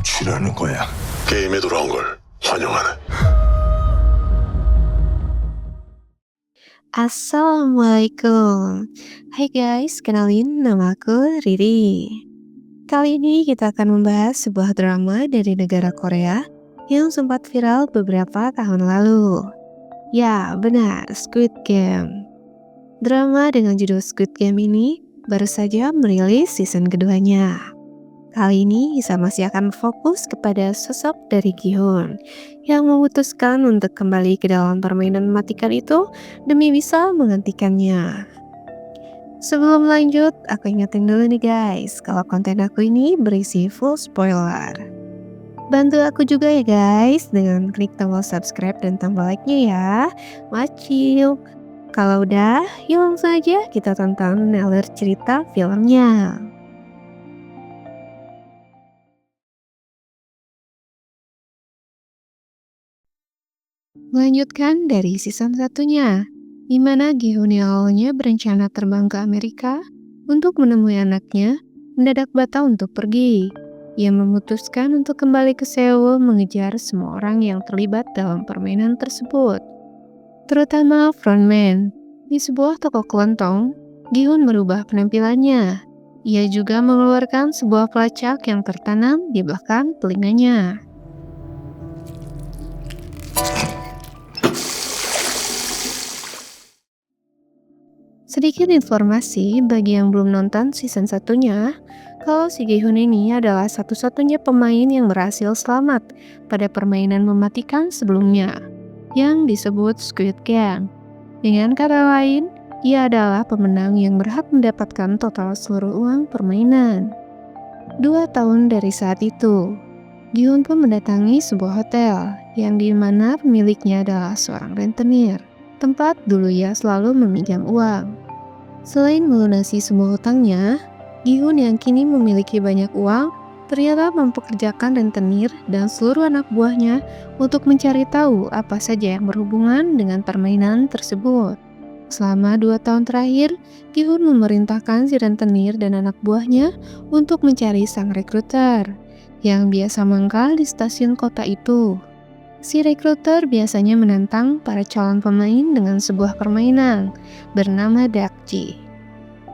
유출하는 거야. 게임에 돌아온 걸 환영하네. Assalamualaikum. Hai guys, kenalin nama aku Riri. Kali ini kita akan membahas sebuah drama dari negara Korea yang sempat viral beberapa tahun lalu. Ya, benar, Squid Game. Drama dengan judul Squid Game ini baru saja merilis season keduanya. Kali ini Isa masih akan fokus kepada sosok dari Gi-hun yang memutuskan untuk kembali ke dalam permainan mematikan itu demi bisa menggantikannya. Sebelum lanjut, aku ingetin dulu nih guys, kalau konten aku ini berisi full spoiler. Bantu aku juga ya guys dengan klik tombol subscribe dan tombol like-nya ya. Macil. Kalau udah, yuk langsung aja kita tonton alur cerita filmnya. Melanjutkan dari season satunya, di mana Gi-hun yang awalnya berencana terbang ke Amerika untuk menemui anaknya, mendadak batal untuk pergi. Ia memutuskan untuk kembali ke Seoul mengejar semua orang yang terlibat dalam permainan tersebut, terutama frontman. Di sebuah toko kelontong, Gi-hun merubah penampilannya. Ia juga mengeluarkan sebuah pelacak yang tertanam di belakang telinganya. Sedikit informasi bagi yang belum nonton season satunya, kalau si Gi-hun ini adalah satu-satunya pemain yang berhasil selamat pada permainan mematikan sebelumnya, yang disebut Squid Game. Dengan kata lain, ia adalah pemenang yang berhak mendapatkan total seluruh uang permainan. 2 tahun dari saat itu, Gi-hun pun mendatangi sebuah hotel, yang dimana pemiliknya adalah seorang rentenir, tempat dulu ia selalu meminjam uang. Selain melunasi semua hutangnya, Gi-hun yang kini memiliki banyak uang ternyata mempekerjakan rentenir dan seluruh anak buahnya untuk mencari tahu apa saja yang berhubungan dengan permainan tersebut. Selama 2 tahun terakhir, Gi-hun memerintahkan si rentenir dan anak buahnya untuk mencari sang rekruter yang biasa mangkal di stasiun kota itu. Si rekruter biasanya menantang para calon pemain dengan sebuah permainan bernama Dakji.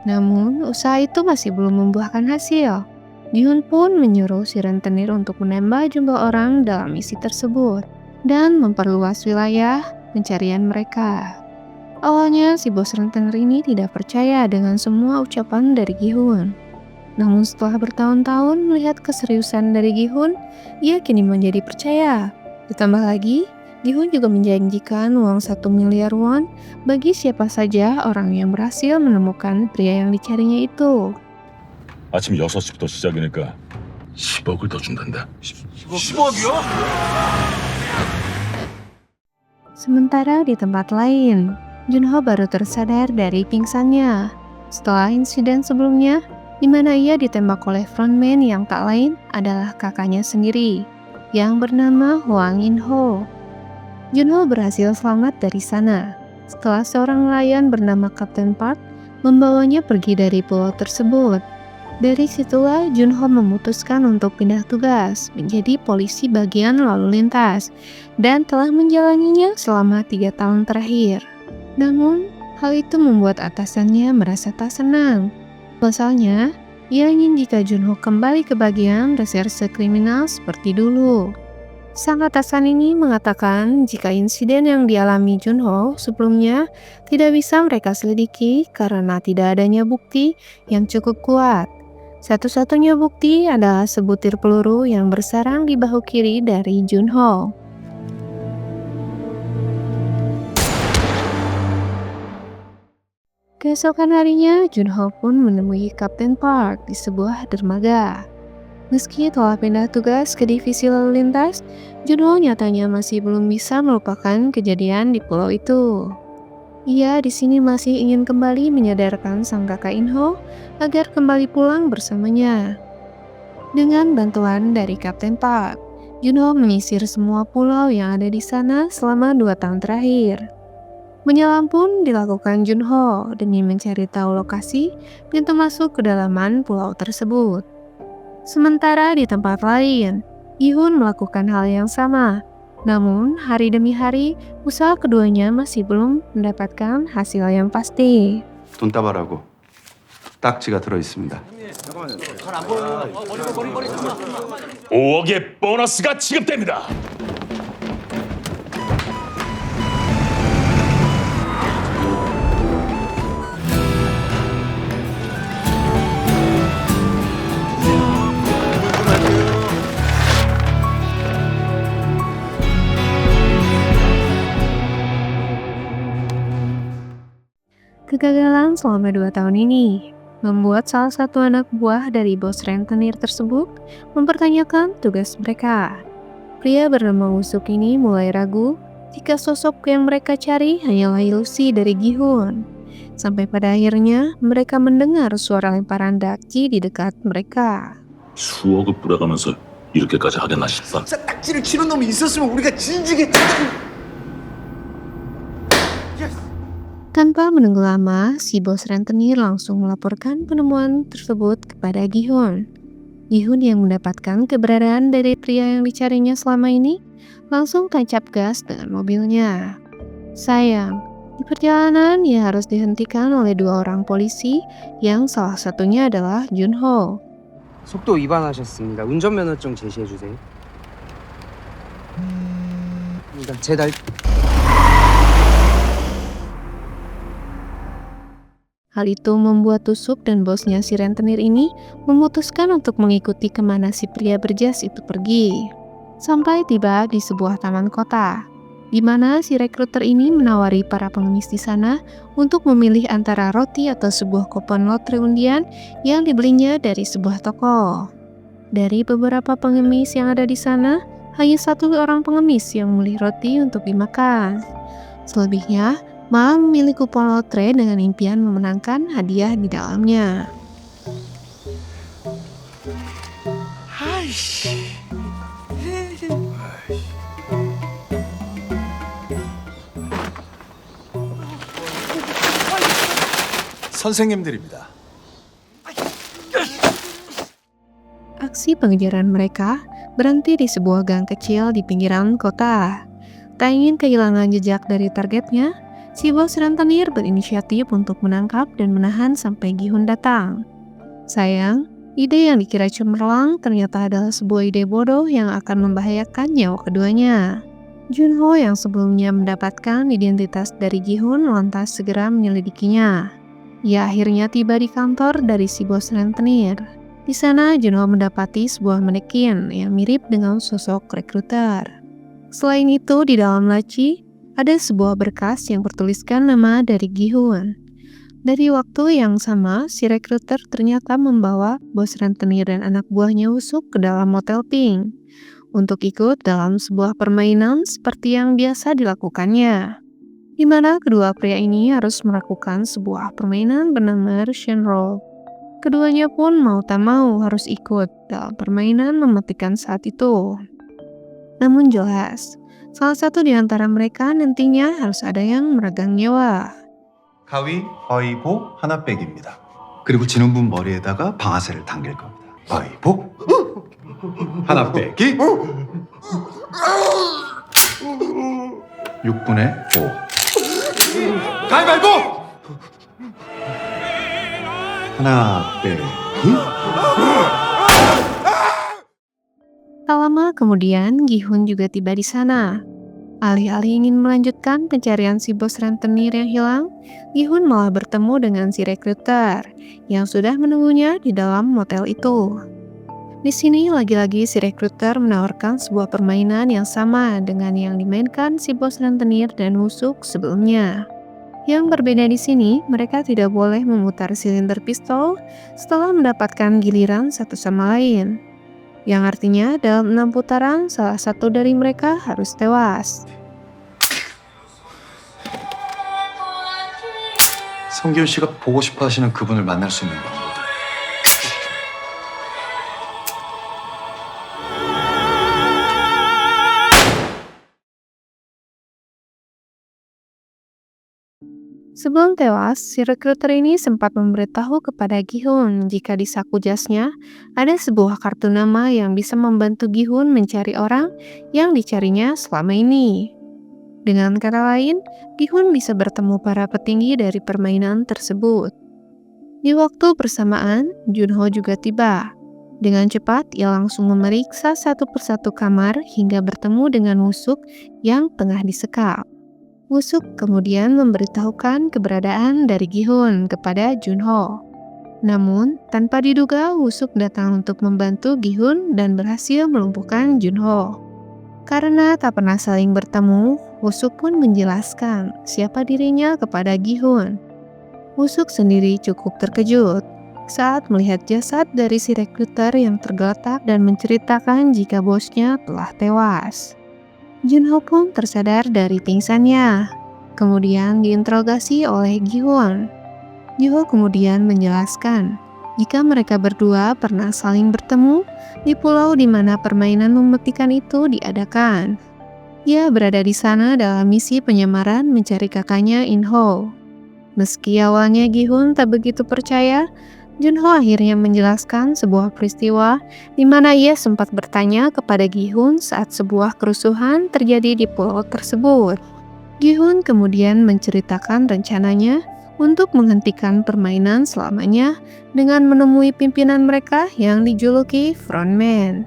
Namun, usaha itu masih belum membuahkan hasil. Gi-hun pun menyuruh si rentenir untuk menambah jumlah orang dalam misi tersebut dan memperluas wilayah pencarian mereka. Awalnya, si bos rentenir ini tidak percaya dengan semua ucapan dari Gi-hun. Namun setelah bertahun-tahun melihat keseriusan dari Gi-hun, ia kini menjadi percaya. Ditambah lagi, Gi-hun juga menjanjikan uang 1 miliar won bagi siapa saja orang yang berhasil menemukan pria yang dicarinya itu. 아침 6시부터 시작이니까 10억을 더 준단다. 10억이요? Sementara di tempat lain, Junho baru tersadar dari pingsannya setelah insiden sebelumnya di mana ia ditembak oleh frontman yang tak lain adalah kakaknya sendiri yang bernama Hwang In-ho. Junho berhasil selamat dari sana setelah seorang nelayan bernama Kapten Park membawanya pergi dari pulau tersebut. Dari situlah Junho memutuskan untuk pindah tugas menjadi polisi bagian lalu lintas dan telah menjalaninya selama 3 tahun terakhir. Namun, hal itu membuat atasannya merasa tak senang. Pasalnya, ia ingin jika Junho kembali ke bagian reserse kriminal seperti dulu. Sang atasan ini mengatakan jika insiden yang dialami Junho sebelumnya tidak bisa mereka selidiki karena tidak adanya bukti yang cukup kuat. Satu-satunya bukti adalah sebutir peluru yang bersarang di bahu kiri dari Junho. Keesokan harinya, Junho pun menemui Kapten Park di sebuah dermaga. Meski telah pindah tugas ke divisi lalu lintas, Junho nyatanya masih belum bisa melupakan kejadian di pulau itu. Ia di sini masih ingin kembali menyadarkan sang kakak In-ho agar kembali pulang bersamanya. Dengan bantuan dari Kapten Park, Junho menyisir semua pulau yang ada di sana selama 2 tahun terakhir. Menyelam pun dilakukan Junho demi mencari tahu lokasi pintu masuk ke kedalaman pulau tersebut. Sementara di tempat lain, Gi-hun melakukan hal yang sama. Namun, hari demi hari, usaha keduanya masih belum mendapatkan hasil yang pasti. 돈다발하고 딱지가 들어 있습니다. 5억의 보너스가 지급됩니다. Kegagalan selama 2 tahun ini membuat salah satu anak buah dari bos rentenir tersebut mempertanyakan tugas mereka. Pria bernama Usuk ini mulai ragu jika sosok yang mereka cari hanyalah ilusi dari Gi-hun. Sampai pada akhirnya mereka mendengar suara lemparan daki di dekat mereka. 수억을 뿌려가면서 이렇게까지 하겠나 싶다. 진짜 딱지를 치는 놈이 있었으면 우리가 진지게 Tanpa menunggu lama, si bos rentenir langsung melaporkan penemuan tersebut kepada Gi-hun. Gi-hun yang mendapatkan keberadaan dari pria yang dicarinya selama ini, langsung tancap gas dengan mobilnya. Sayang, di perjalanan ia harus dihentikan oleh 2 orang polisi yang salah satunya adalah Junho. 속도 위반하셨습니다. 운전면허증 제시해 주세요. 제달 Hal itu membuat Usuk dan bosnya si rentenir ini memutuskan untuk mengikuti kemana si pria berjas itu pergi. Sampai tiba di sebuah taman kota, di mana si rekruter ini menawari para pengemis di sana untuk memilih antara roti atau sebuah kupon lotre undian yang dibelinya dari sebuah toko. Dari beberapa pengemis yang ada di sana, hanya 1 orang pengemis yang memilih roti untuk dimakan. Selebihnya, malah memilih kupon lotre dengan impian memenangkan hadiah di dalamnya. 선생님들입니다. Aksi pengejaran mereka berhenti di sebuah gang kecil di pinggiran kota. Tak ingin kehilangan jejak dari targetnya, si bos rentenir berinisiatif untuk menangkap dan menahan sampai Gi-hun datang. Sayang, ide yang dikira cemerlang ternyata adalah sebuah ide bodoh yang akan membahayakan nyawa keduanya. Junho yang sebelumnya mendapatkan identitas dari Gi-hun lantas segera menyelidikinya. Ia akhirnya tiba di kantor dari si bos rentenir. Di sana, Junho mendapati sebuah manekin yang mirip dengan sosok rekruter. Selain itu, di dalam laci, ada sebuah berkas yang bertuliskan nama dari Gi-hun. Dari waktu yang sama, si rekruter ternyata membawa bos rentenir dan anak buahnya Usuk ke dalam motel Pink untuk ikut dalam sebuah permainan seperti yang biasa dilakukannya, di mana kedua pria ini harus melakukan sebuah permainan bernama Russian Roll. Keduanya pun mau tak mau harus ikut dalam permainan mematikan saat itu. Namun jelas, salah satu di antara mereka nantinya harus ada yang meregang nyawa. 가위, 바위보 하나 빼기입니다. 그리고 지는 분 머리에다가 방아쇠를 당길 겁니다. 바위보 하나 빼기 6분의 5 가위바위보 하나 빼기 Tak lama kemudian, Gi-hun juga tiba di sana. Alih-alih ingin melanjutkan pencarian si bos rentenir yang hilang, Gi-hun malah bertemu dengan si rekruter yang sudah menunggunya di dalam motel itu. Di sini lagi-lagi si rekruter menawarkan sebuah permainan yang sama dengan yang dimainkan si bos rentenir dan Usuk sebelumnya. Yang berbeda di sini, mereka tidak boleh memutar silinder pistol setelah mendapatkan giliran satu sama lain. Yang artinya dalam 6 putaran salah satu dari mereka harus tewas. 성기훈 씨가 보고 싶어 하시는 그분을 만날 수 있는 방법 Sebelum tewas, si rekruter ini sempat memberitahu kepada Gi-hun jika di saku jasnya ada sebuah kartu nama yang bisa membantu Gi-hun mencari orang yang dicarinya selama ini. Dengan kata lain, Gi-hun bisa bertemu para petinggi dari permainan tersebut. Di waktu bersamaan, Junho juga tiba. Dengan cepat, ia langsung memeriksa satu persatu kamar hingga bertemu dengan Woo-suk yang tengah disekap. Woo-suk kemudian memberitahukan keberadaan dari Gi-hun kepada Junho. Namun, tanpa diduga Woo-suk datang untuk membantu Gi-hun dan berhasil melumpuhkan Junho. Karena tak pernah saling bertemu, Woo-suk pun menjelaskan siapa dirinya kepada Gi-hun. Woo-suk sendiri cukup terkejut saat melihat jasad dari si rekruter yang tergeletak dan menceritakan jika bosnya telah tewas. Junho pun tersadar dari pingsannya, kemudian diinterogasi oleh Gi-hun. Junho kemudian menjelaskan jika mereka berdua pernah saling bertemu di pulau di mana permainan memetikan itu diadakan. Ia berada di sana dalam misi penyamaran mencari kakaknya In-ho. Meski awalnya Gi-hun tak begitu percaya, Junho akhirnya menjelaskan sebuah peristiwa di mana ia sempat bertanya kepada Gi-hun saat sebuah kerusuhan terjadi di pulau tersebut. Gi-hun kemudian menceritakan rencananya untuk menghentikan permainan selamanya dengan menemui pimpinan mereka yang dijuluki frontman.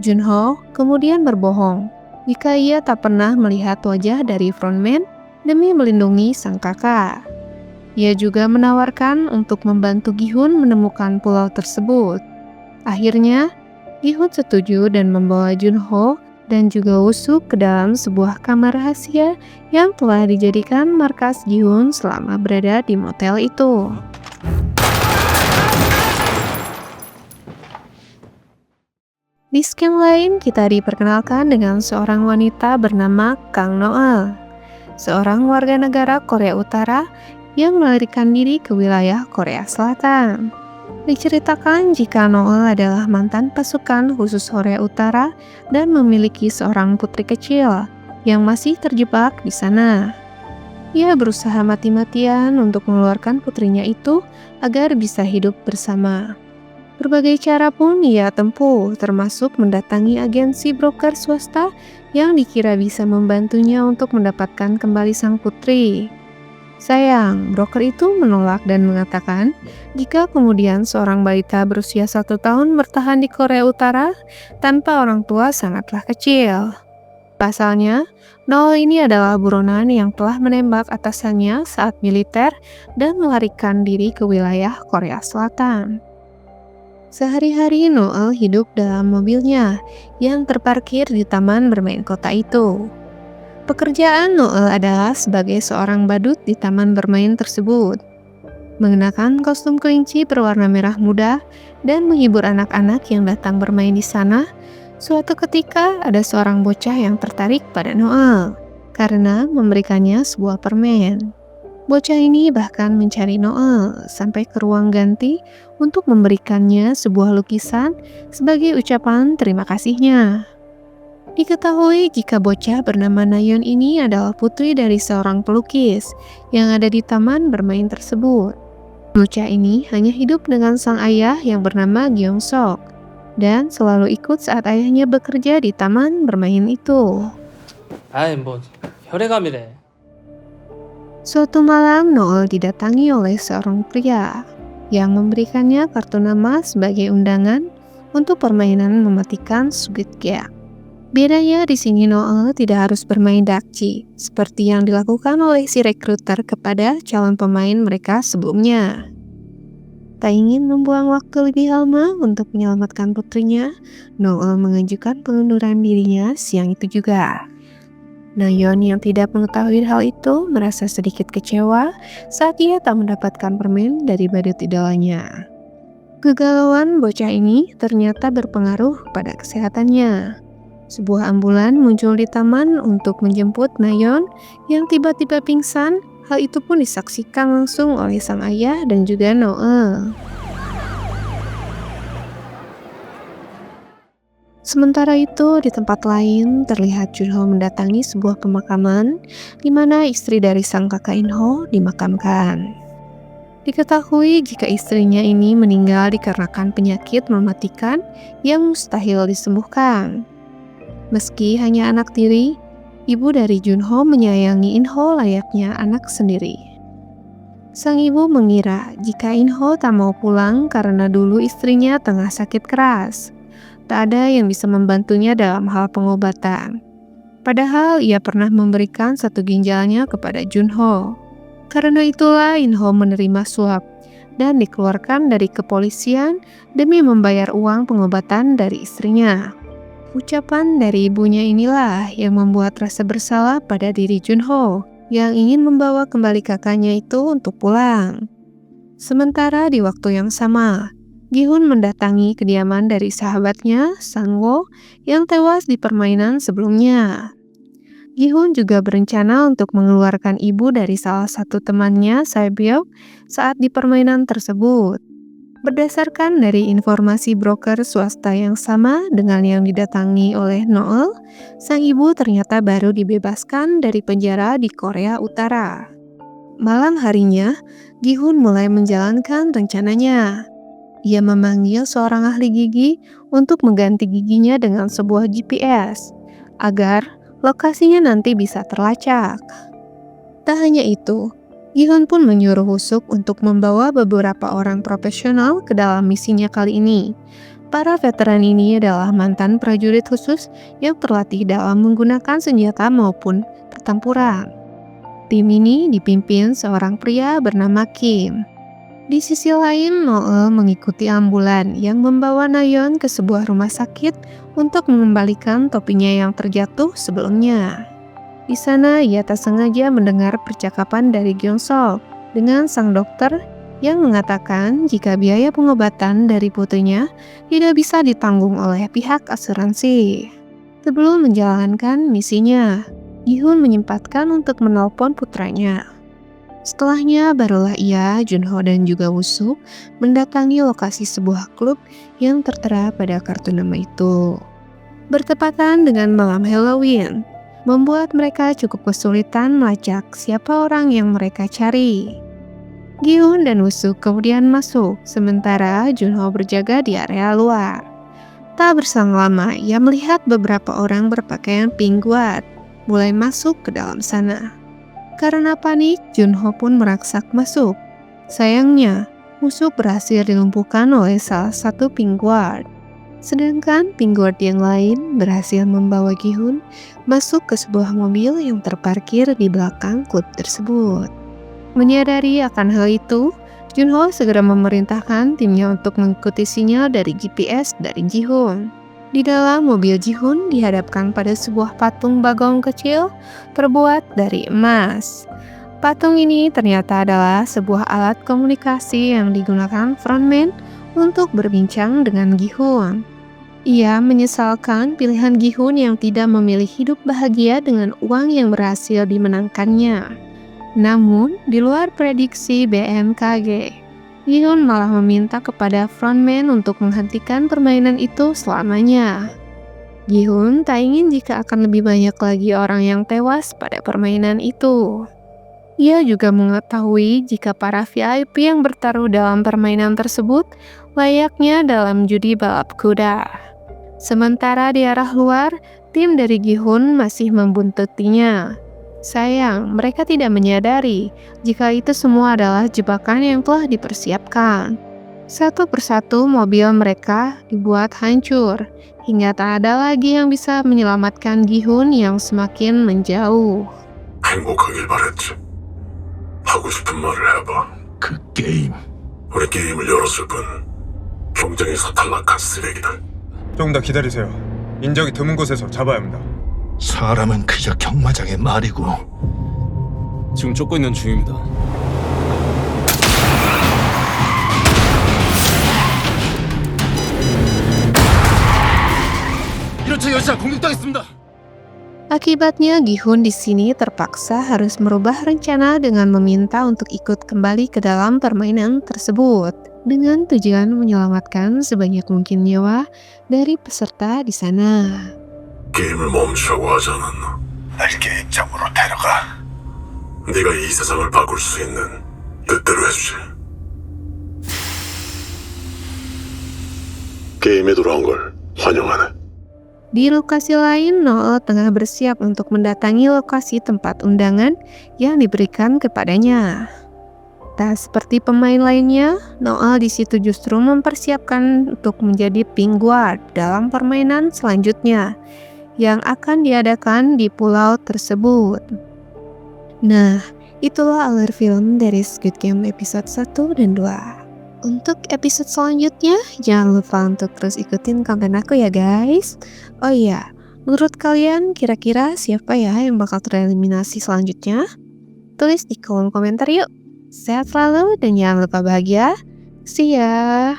Junho kemudian berbohong jika ia tak pernah melihat wajah dari frontman demi melindungi sang kakak. Ia juga menawarkan untuk membantu Gi-hun menemukan pulau tersebut. Akhirnya, Gi-hun setuju dan membawa Junho dan juga Woo-suk ke dalam sebuah kamar rahasia yang telah dijadikan markas Gi-hun selama berada di motel itu. Di scan lain, kita diperkenalkan dengan seorang wanita bernama Kang Noel, seorang warga negara Korea Utara yang melarikan diri ke wilayah Korea Selatan. Diceritakan jika Noel adalah mantan pasukan khusus Korea Utara dan memiliki seorang putri kecil yang masih terjebak di sana. Ia berusaha mati-matian untuk mengeluarkan putrinya itu agar bisa hidup bersama. Berbagai cara pun ia tempuh, termasuk mendatangi agensi broker swasta yang dikira bisa membantunya untuk mendapatkan kembali sang putri. Sayang, broker itu menolak dan mengatakan jika kemudian seorang balita berusia 1 tahun bertahan di Korea Utara tanpa orang tua sangatlah kecil. Pasalnya, Noel ini adalah buronan yang telah menembak atasannya saat militer dan melarikan diri ke wilayah Korea Selatan. Sehari-hari Noel hidup dalam mobilnya yang terparkir di taman bermain kota itu. Pekerjaan Noel adalah sebagai seorang badut di taman bermain tersebut, mengenakan kostum kelinci berwarna merah muda dan menghibur anak-anak yang datang bermain di sana. Suatu ketika ada seorang bocah yang tertarik pada Noel karena memberikannya sebuah permen. Bocah ini bahkan mencari Noel sampai ke ruang ganti untuk memberikannya sebuah lukisan sebagai ucapan terima kasihnya. Diketahui jika bocah bernama Nayeon ini adalah putri dari seorang pelukis yang ada di taman bermain tersebut. Bocah ini hanya hidup dengan sang ayah yang bernama Gyeong-sok dan selalu ikut saat ayahnya bekerja di taman bermain itu. 아이 뭐 혈액암이래. Suatu malam Noel didatangi oleh seorang pria yang memberikannya kartu nama sebagai undangan untuk permainan mematikan Squid Game. Bedanya di sini Noel tidak harus bermain dakji seperti yang dilakukan oleh si rekruter kepada calon pemain mereka sebelumnya. Tak ingin membuang waktu lebih lama untuk menyelamatkan putrinya, Noel mengajukan pengunduran dirinya siang itu juga. Nayeon yang tidak mengetahui hal itu merasa sedikit kecewa saat ia tak mendapatkan permen dari badut idolanya. Kegalauan bocah ini ternyata berpengaruh pada kesehatannya. Sebuah ambulan muncul di taman untuk menjemput Nayeon yang tiba-tiba pingsan. Hal itu pun disaksikan langsung oleh sang ayah dan juga Noel. Sementara itu, di tempat lain terlihat Junho mendatangi sebuah pemakaman di mana istri dari sang kakak Inho dimakamkan. Diketahui jika istrinya ini meninggal dikarenakan penyakit mematikan yang mustahil disembuhkan. Meski hanya anak tiri, ibu dari Junho menyayangi Inho layaknya anak sendiri. Sang ibu mengira jika Inho tak mau pulang karena dulu istrinya tengah sakit keras. Tak ada yang bisa membantunya dalam hal pengobatan. Padahal ia pernah memberikan satu ginjalnya kepada Junho. Karena itulah Inho menerima suap dan dikeluarkan dari kepolisian demi membayar uang pengobatan dari istrinya. Ucapan dari ibunya inilah yang membuat rasa bersalah pada diri Junho yang ingin membawa kembali kakaknya itu untuk pulang. Sementara di waktu yang sama, Gi-hun mendatangi kediaman dari sahabatnya, Sang-woo, yang tewas di permainan sebelumnya. Gi-hun juga berencana untuk mengeluarkan ibu dari salah satu temannya, Sae-byuk, saat di permainan tersebut. Berdasarkan dari informasi broker swasta yang sama dengan yang didatangi oleh Noel, sang ibu ternyata baru dibebaskan dari penjara di Korea Utara. Malam harinya, Gi-hun mulai menjalankan rencananya. Ia memanggil seorang ahli gigi untuk mengganti giginya dengan sebuah GPS, agar lokasinya nanti bisa terlacak. Tak hanya itu, Gi-hun pun menyuruh Woo-suk untuk membawa beberapa orang profesional ke dalam misinya kali ini. Para veteran ini adalah mantan prajurit khusus yang terlatih dalam menggunakan senjata maupun pertempuran. Tim ini dipimpin seorang pria bernama Kim. Di sisi lain, Noel mengikuti ambulan yang membawa Nayeon ke sebuah rumah sakit untuk mengembalikan topinya yang terjatuh sebelumnya. Di sana, ia tak sengaja mendengar percakapan dari Gyeong-sok dengan sang dokter yang mengatakan jika biaya pengobatan dari putrinya tidak bisa ditanggung oleh pihak asuransi. Sebelum menjalankan misinya, Gi-hun menyempatkan untuk menelpon putranya. Setelahnya, barulah ia, Junho, dan juga Woo-suk mendatangi lokasi sebuah klub yang tertera pada kartu nama itu. Bertepatan dengan malam Halloween, membuat mereka cukup kesulitan melacak siapa orang yang mereka cari. Gi-hun dan Woo-suk kemudian masuk, sementara Junho berjaga di area luar. Tak berselang lama, ia melihat beberapa orang berpakaian pink guard mulai masuk ke dalam sana. Karena panik, Junho pun meraksak masuk. Sayangnya, Woo-suk berhasil dilumpuhkan oleh salah satu pink guard. Sedangkan pink guard yang lain berhasil membawa Gi-hun masuk ke sebuah mobil yang terparkir di belakang klub tersebut. Menyadari akan hal itu, Junho segera memerintahkan timnya untuk mengikuti sinyal dari GPS dari Gi-hun. Di dalam mobil Gi-hun dihadapkan pada sebuah patung bagong kecil terbuat dari emas. Patung ini ternyata adalah sebuah alat komunikasi yang digunakan frontman untuk berbincang dengan Gi-hun. Ia menyesalkan pilihan Gi-hun yang tidak memilih hidup bahagia dengan uang yang berhasil dimenangkannya. Namun, di luar prediksi BMKG, Gi-hun malah meminta kepada frontman untuk menghentikan permainan itu selamanya. Gi-hun tak ingin jika akan lebih banyak lagi orang yang tewas pada permainan itu. Ia juga mengetahui jika para VIP yang bertaruh dalam permainan tersebut layaknya dalam judi balap kuda. Sementara di arah luar, tim dari Gi-hun masih membuntutinya. Sayang, mereka tidak menyadari jika itu semua adalah jebakan yang telah dipersiapkan. Satu persatu mobil mereka dibuat hancur, hingga tak ada lagi yang bisa menyelamatkan Gi-hun yang semakin menjauh. 행복하길 바랬지. 하고 싶은 말을 해봐. 그 게임 우리 게임을 열었을 뿐 경쟁에서 탈락한 쓰레기들. 좀 더 기다리세요. 인적이 드문 곳에서 잡아야 합니다. 사람은 그저 경마장의 말이고. 지금 쫓고 있는 중입니다. 이런 차 여자 공격당했습니다. 1 Akibatnya, Gi-hun di sini terpaksa harus merubah rencana dengan meminta untuk ikut kembali ke dalam permainan tersebut dengan tujuan menyelamatkan sebanyak mungkin nyawa dari peserta di sana. 게임을 멈추라고 하지 않았나? 날 게임장으로 데려가. 네가 이 세상을 바꿀 수 있는 뜻대로 해주지. 게임에 돌아온 걸 환영하네. Di lokasi lain, Noel tengah bersiap untuk mendatangi lokasi tempat undangan yang diberikan kepadanya. Tak seperti pemain lainnya, Noel di situ justru mempersiapkan untuk menjadi pink guard dalam permainan selanjutnya yang akan diadakan di pulau tersebut. Nah, itulah alur film dari Squid Game episode 1 dan 2. Untuk episode selanjutnya, jangan lupa untuk terus ikutin konten aku ya guys. Oh iya, menurut kalian kira-kira siapa ya yang bakal tereliminasi selanjutnya? Tulis di kolom komentar yuk. Sehat selalu dan jangan lupa bahagia. See ya!